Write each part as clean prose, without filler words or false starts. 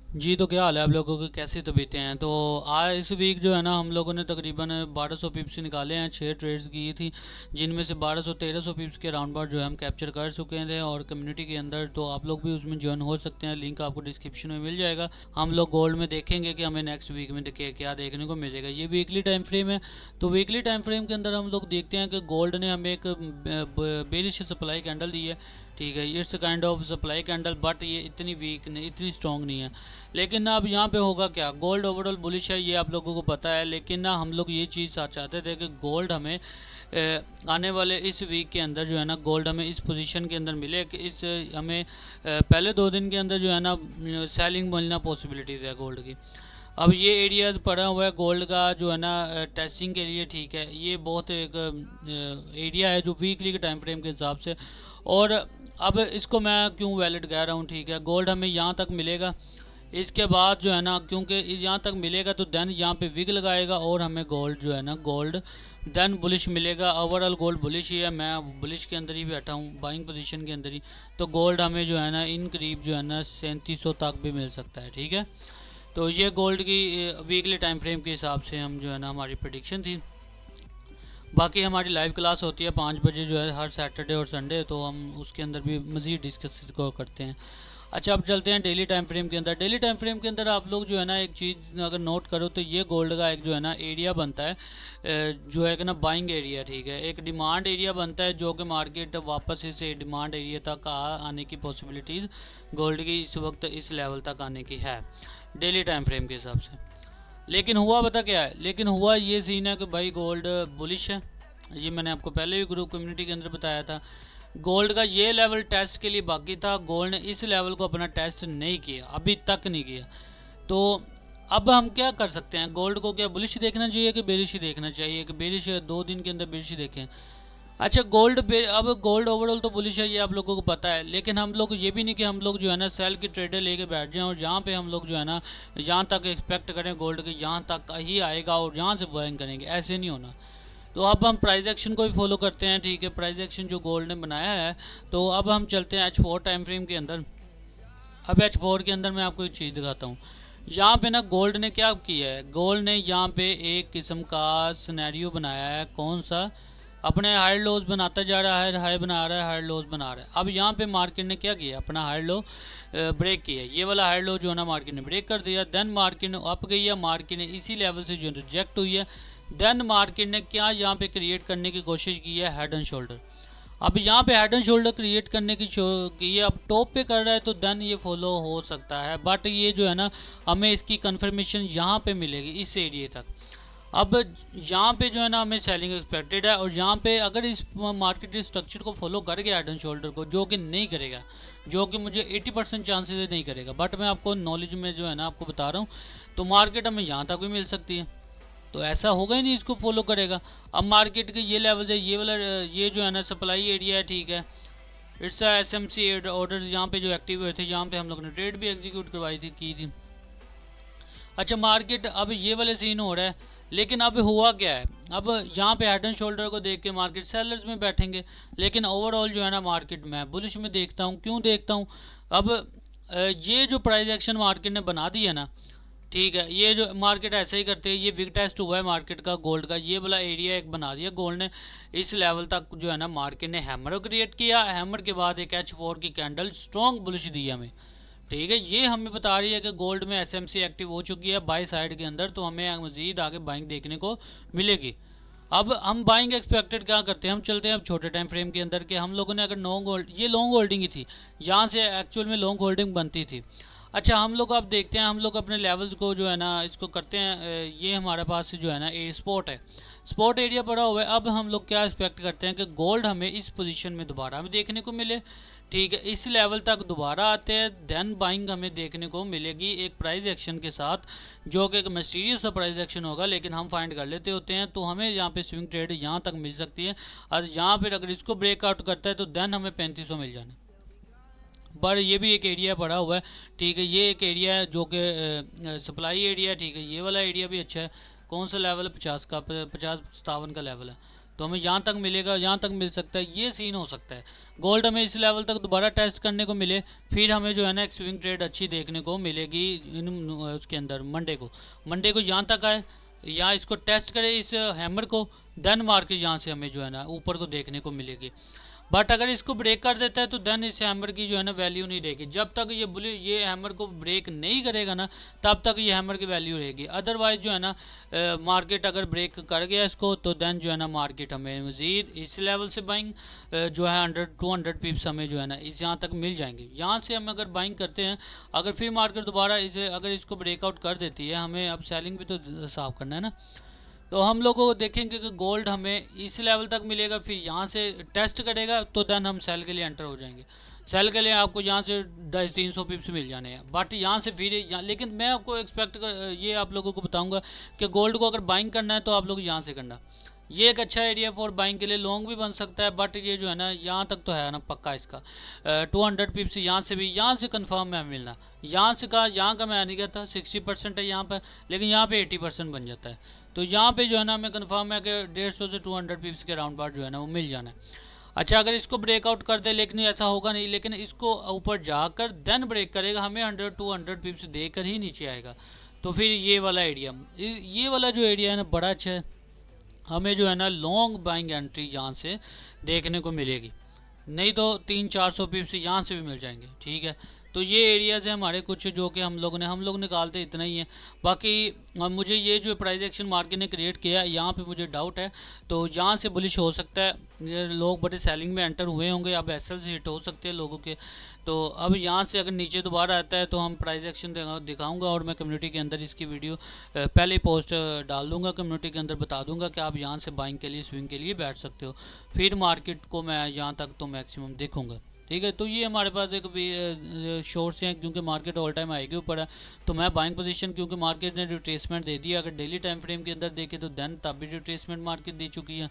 जी, तो क्या हाल है आप लोगों की, कैसी तबीयतें हैं? तो आज इस वीक जो है ना हम लोगों ने तकरीबन 1200 पिप्स निकाले हैं, 6 ट्रेड्स की थी, जिनमें से 1200-1300 पिप्स के राउंड बाउंड जो है हम कैप्चर कर चुके थे और कम्युनिटी के अंदर। तो आप लोग भी उसमें ज्वाइन हो सकते हैं, लिंक आपको डिस्क्रिप्शन में मिल जाएगा। हम लोग गोल्ड में देखेंगे कि हमें नेक्स्ट वीक में देखिए क्या देखने को मिलेगा। ये वीकली टाइम फ्रेम है, तो वीकली टाइम फ्रेम के अंदर हम लोग देखते हैं कि गोल्ड ने हमें एक बेरिश सप्लाई कैंडल दी है। ठीक है, it's kind of supply candle, but ये इतनी वीक नहीं, इतनी स्ट्रॉन्ग नहीं है। लेकिन ना अब यहाँ पे होगा क्या, गोल्ड ओवरऑल बुलिश है, ये आप लोगों को पता है। लेकिन ना हम लोग ये चीज़ चाहते थे कि गोल्ड हमें आने वाले इस वीक के अंदर जो है ना गोल्ड हमें इस पोजीशन के अंदर मिले कि इस हमें पहले 2 दिन के अंदर जो है ना सेलिंग मिलना पॉसिबिलिटीज़ है गोल्ड की। अब ये एरियाज़ पड़ा हुआ है गोल्ड का जो है ना टेस्टिंग के लिए। ठीक है, ये बहुत एक एरिया है जो वीकली के टाइम फ्रेम के हिसाब से। और अब इसको मैं क्यों वैलिड कह रहा हूँ, ठीक है, गोल्ड हमें यहाँ तक मिलेगा, इसके बाद जो है ना क्योंकि यहाँ तक मिलेगा तो देन यहाँ पे विग लगाएगा और हमें गोल्ड जो है ना गोल्ड देन बुलिश मिलेगा। ओवरऑल गोल्ड बुलिश ही है, मैं बुलिश के अंदर ही बैठा हूँ, बाइंग पोजीशन के अंदर ही। तो गोल्ड हमें जो है ना इन करीब जो है ना 3700 तक भी मिल सकता है। ठीक है, तो ये गोल्ड की वीकली टाइम फ्रेम के हिसाब से हम जो है ना हमारी प्रडिक्शन थी। बाकी हमारी लाइव क्लास होती है 5 बजे जो है हर सैटरडे और संडे, तो हम उसके अंदर भी मज़ीद डिस्कस को करते हैं। अच्छा, अब चलते हैं डेली टाइम फ्रेम के अंदर। डेली टाइम फ्रेम के अंदर आप लोग जो है ना एक चीज़ अगर नोट करो तो ये गोल्ड का एक जो है ना एरिया बनता है, जो है कि ना बाइंग एरिया। ठीक है, एक डिमांड एरिया बनता है जो कि मार्केट वापस इस डिमांड एरिया तक आने की पॉसिबिलिटीज़ गोल्ड की इस वक्त इस लेवल तक आने की है डेली टाइम फ्रेम के हिसाब से। लेकिन हुआ पता क्या है, लेकिन हुआ ये सीन है कि भाई गोल्ड बुलिश है। ये मैंने आपको पहले भी ग्रुप कम्युनिटी के अंदर बताया था। गोल्ड का ये लेवल टेस्ट के लिए बाकी था, गोल्ड ने इस लेवल को अपना टेस्ट नहीं किया, अभी तक नहीं किया। तो अब हम क्या कर सकते हैं, गोल्ड को क्या बुलिश देखना चाहिए कि बेरिश देखना चाहिए, कि बेरिश 2 दिन के अंदर बेरिश देखें। अच्छा, अब गोल्ड ओवरऑल तो बुलिश है, ये आप लोगों को पता है। लेकिन हम लोग ये भी नहीं कि हम लोग जो है ना सेल की ट्रेडर लेके बैठ जाएं और जहाँ पे हम लोग जो है ना यहाँ तक एक्सपेक्ट करें गोल्ड के यहाँ तक ही आएगा और यहाँ से बाइंग करेंगे, ऐसे नहीं होना। तो अब हम प्राइस एक्शन को भी फॉलो करते हैं। ठीक है, प्राइस एक्शन जो गोल्ड ने बनाया है। तो अब हम चलते हैं H4 टाइम फ्रेम के अंदर। अब H4 के अंदर मैं आपको एक चीज़ दिखाता हूँ। यहाँ पे ना गोल्ड ने क्या किया है, गोल्ड ने यहाँ पे एक किस्म का सिनेरियो बनाया है। कौन सा? अपने हाई लोज बनाता जा रहा है, हाई बना रहा है, हाई लोज बना रहा है। अब यहाँ पे मार्केट ने क्या किया, अपना हाई लो ब्रेक किया। ये वाला हाई लो जो है ना मार्केट ने ब्रेक कर दिया। देन मार्केट ने अप गई है, मार्केट ने इसी लेवल से जो रिजेक्ट हुई है। देन मार्केट ने क्या यहाँ पे क्रिएट करने की कोशिश की है, हेड एंड शोल्डर। अब यहाँ पे हेड एंड शोल्डर क्रिएट करने की ये अब टॉप पे कर रहा है, तो देन ये फॉलो हो सकता है। बट ये जो है ना हमें इसकी कंफर्मेशन यहाँ पे मिलेगी इस एरिया तक। अब यहाँ पे जो है ना हमें सेलिंग एक्सपेक्टेड है, और यहाँ पे अगर इस मार्केट स्ट्रक्चर को फॉलो कर गया हेड एंड शोल्डर को, जो कि नहीं करेगा, जो कि मुझे 80% चांसेस नहीं करेगा, बट मैं आपको नॉलेज में जो है ना आपको बता रहा हूँ, तो मार्केट हमें यहाँ तक भी मिल सकती है। तो ऐसा होगा ही नहीं इसको फॉलो करेगा। अब मार्केट के ये लेवल है, ये वाला ये जो है ना सप्लाई एरिया है। ठीक है, इट्स SMC ऑर्डर यहाँ पे जो एक्टिव हुए थे, यहाँ पे हम लोग ने ट्रेड भी एग्जीक्यूट करवाई थी, की थी। अच्छा, मार्केट अब ये वाले सीन हो रहा है। लेकिन अब हुआ क्या है, अब यहाँ पे हेड एंड शोल्डर को देख के मार्केट सेलर्स में बैठेंगे। लेकिन ओवरऑल जो है ना मार्केट मैं बुलिश में देखता हूँ। क्यों देखता हूँ? अब ये जो प्राइस एक्शन मार्केट ने बना दी है ना, ठीक है, ये जो मार्केट ऐसे ही करते हैं। ये बिग टेस्ट हुआ है मार्केट का गोल्ड का, ये वाला एरिया एक बना दिया गोल्ड ने। इस लेवल तक जो है ना मार्केट ने हैमर क्रिएट किया, हैमर के बाद एक H4 की कैंडल स्ट्रॉन्ग बुलिश दी हमें। ठीक है, ये हमें बता रही है कि गोल्ड में SMC एक्टिव हो चुकी है बाई साइड के अंदर, तो हमें मजीद आगे बाइंग देखने को मिलेगी। अब हम बाइंग एक्सपेक्टेड क्या करते हैं, हम चलते हैं अब छोटे टाइम फ्रेम के अंदर, कि हम लोगों ने अगर लॉन्ग होल्ड, ये लॉन्ग होल्डिंग ही थी, यहाँ से एक्चुअल में लॉन्ग होल्डिंग बनती थी। अच्छा, हम लोग अब देखते हैं, हम लोग अपने लेवल्स को जो है ना इसको करते हैं। ये हमारे पास जो है ना ए स्पॉट है, स्पॉट एरिया पड़ा हुआ है। अब हम लोग क्या एक्सपेक्ट करते हैं कि गोल्ड हमें इस पोजीशन में दोबारा हमें देखने को मिले। ठीक है, इस लेवल तक दोबारा आते हैं, देन बाइंग हमें देखने को मिलेगी एक प्राइस एक्शन के साथ, जो कि एक मिस्टीरियस सा प्राइस एक्शन होगा, लेकिन हम फाइंड कर लेते होते हैं। तो हमें यहाँ पे स्विंग ट्रेड यहाँ तक मिल सकती है, और यहाँ पर अगर इसको ब्रेकआउट करता है तो देन हमें 3500 मिल जाना। पर ये भी एक एरिया पड़ा हुआ है। ठीक है, ये एक एरिया है जो कि सप्लाई एरिया है। ठीक है, ये वाला एरिया भी अच्छा है। कौन सा लेवल है? 50 का, 50-57 का लेवल है। तो हमें यहाँ तक मिलेगा, यहाँ तक मिल सकता है, ये सीन हो सकता है। गोल्ड हमें इस लेवल तक दोबारा टेस्ट करने को मिले, फिर हमें जो है ना एक स्विंग ट्रेड अच्छी देखने को मिलेगी इन उसके अंदर मंडे को यहाँ तक आए, या इसको टेस्ट करे इस हैमर को, देन मार्केट यहाँ से हमें जो है ना ऊपर को देखने को मिलेगी। बट अगर इसको ब्रेक कर देता है तो देन इस हैमर की जो है ना वैल्यू नहीं रहेगी। जब तक ये हैमर को ब्रेक नहीं करेगा ना, तब तक ये हैमर की वैल्यू रहेगी। अदरवाइज जो है ना मार्केट अगर ब्रेक कर गया इसको, तो देन जो है ना मार्केट हमें मज़ीद इस लेवल से बाइंग जो है 100-200 पिप्स हमें जो है ना इस यहाँ तक मिल जाएंगे। यहाँ से हम अगर बाइंग करते हैं, अगर फिर मार्केट दोबारा अगर इसको ब्रेकआउट कर देती है, हमें अब सेलिंग भी तो साफ करना है ना, तो हम लोग को देखेंगे कि गोल्ड हमें इस लेवल तक मिलेगा, फिर यहाँ से टेस्ट करेगा, तो देन हम सेल के लिए एंटर हो जाएंगे। सेल के लिए आपको यहाँ से 250-300 पिप्स मिल जाने हैं, बट यहाँ से फिर लेकिन मैं आपको ये आप लोगों को बताऊंगा कि गोल्ड को अगर बाइंग करना है तो आप लोग यहाँ से करना, ये एक अच्छा एरिया फॉर बाइंग के लिए, लॉन्ग भी बन सकता है। बट ये जो है ना यहाँ तक तो है ना पक्का इसका 200 पिप्स यहाँ से भी, यहाँ से कंफर्म है मिलना। यहाँ से कहा, यहाँ का मैं नहीं कहता 60% है यहाँ पर, लेकिन यहाँ पे 80% बन जाता है। तो यहाँ पे जो है ना हमें कंफर्म है कि 150 से 200 पिप्स के राउंड बार जो है ना वो मिल जाना है। अच्छा, अगर इसको ब्रेकआउट कर दे, लेकिन ऐसा होगा नहीं, लेकिन इसको ऊपर जाकर देन ब्रेक करेगा, हमें 100-200 पिप्स देकर ही नीचे आएगा। तो फिर ये वाला एरिया, ये वाला जो एरिया है ना बड़ा अच्छा है, हमें जो है ना लॉन्ग बाइंग एंट्री यहाँ से देखने को मिलेगी, नहीं तो 300-400 पिप्स यहाँ से भी मिल जाएंगे। ठीक है, तो ये एरियाज़ है हमारे कुछ जो कि हम लोग निकालते इतना ही है। बाकी मुझे ये जो प्राइस एक्शन मार्केट ने क्रिएट किया है, यहाँ पे मुझे डाउट है, तो यहाँ से बुलिश हो सकता है, ये लोग बड़े सेलिंग में एंटर हुए होंगे, अब एसएल से हिट हो सकते हैं लोगों के। तो अब यहाँ से अगर नीचे दोबारा आता है तो हम प्राइस एक्शन दिखाऊंगा, और मैं कम्युनिटी के अंदर इसकी वीडियो पहले ही पोस्ट डाल दूंगा, कम्युनिटी के अंदर बता दूंगा कि आप यहाँ से बाइंग के लिए, स्विंग के लिए बैठ सकते हो। फिर मार्केट को मैं यहाँ तक तो मैक्सिमम देखूँगा। ठीक है, तो ये हमारे पास एक शॉर्ट्स हैं, क्योंकि मार्केट ऑल टाइम हाई के ऊपर है, तो मैं बाइंग पोजीशन, क्योंकि मार्केट ने रिट्रेसमेंट दे दिया। अगर डेली टाइम फ्रेम के अंदर देखें तो देन तब भी रिट्रेसमेंट मार्केट दे चुकी है,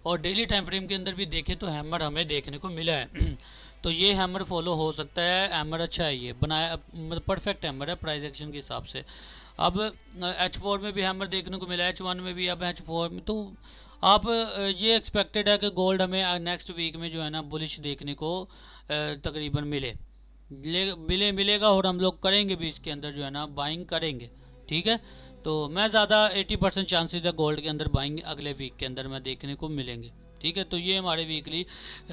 और डेली टाइम फ्रेम के अंदर भी देखें तो हैमर हमें देखने को मिला है। तो ये हैमर फॉलो हो सकता है, हैमर अच्छा है, ये बनाया मतलब परफेक्ट हैमर है प्राइस एक्शन के हिसाब से। अब H4 में भी हैमर देखने को मिला है, H1 में भी, अब H4 में, तो आप ये एक्सपेक्टेड है कि गोल्ड हमें नेक्स्ट वीक में जो है ना बुलिश देखने को तकरीबन मिलेगा, और हम लोग करेंगे भी इसके अंदर जो है ना बाइंग करेंगे। ठीक है, तो मैं ज़्यादा 80% चांसेस है गोल्ड के अंदर बाइंग अगले वीक के अंदर मैं देखने को मिलेंगे। ठीक है, तो ये हमारे वीकली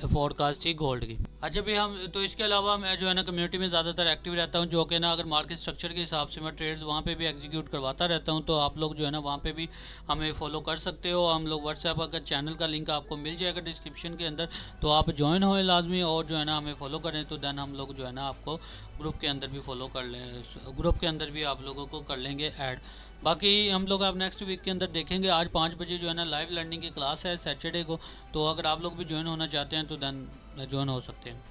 फोरकास्ट थी गोल्ड की। अच्छा भी हम तो इसके अलावा मैं जो है ना कम्युनिटी में ज़्यादातर एक्टिव रहता हूँ, जो कि ना अगर मार्केट स्ट्रक्चर के हिसाब से मैं ट्रेड्स वहाँ पे भी एग्जीक्यूट करवाता रहता हूँ, तो आप लोग जो है ना वहाँ पे भी हमें फॉलो कर सकते हो। हम लोग व्हाट्सएप का चैनल का लिंक आपको मिल जाएगा डिस्क्रिप्शन के अंदर, तो आप ज्वाइन होए लाजमी, और जो है ना हमें फॉलो करें, तो देन हम लोग जो है ना आपको ग्रुप के अंदर भी फॉलो कर लें, ग्रुप के अंदर भी आप लोगों को कर लेंगे ऐड। बाकी हम लोग अब नेक्स्ट वीक के अंदर देखेंगे। आज 5 बजे जो है ना लाइव लर्निंग की क्लास है सैटरडे को, तो अगर आप लोग भी ज्वाइन होना चाहते हैं तो देन ज्वाइन हो सकते हैं।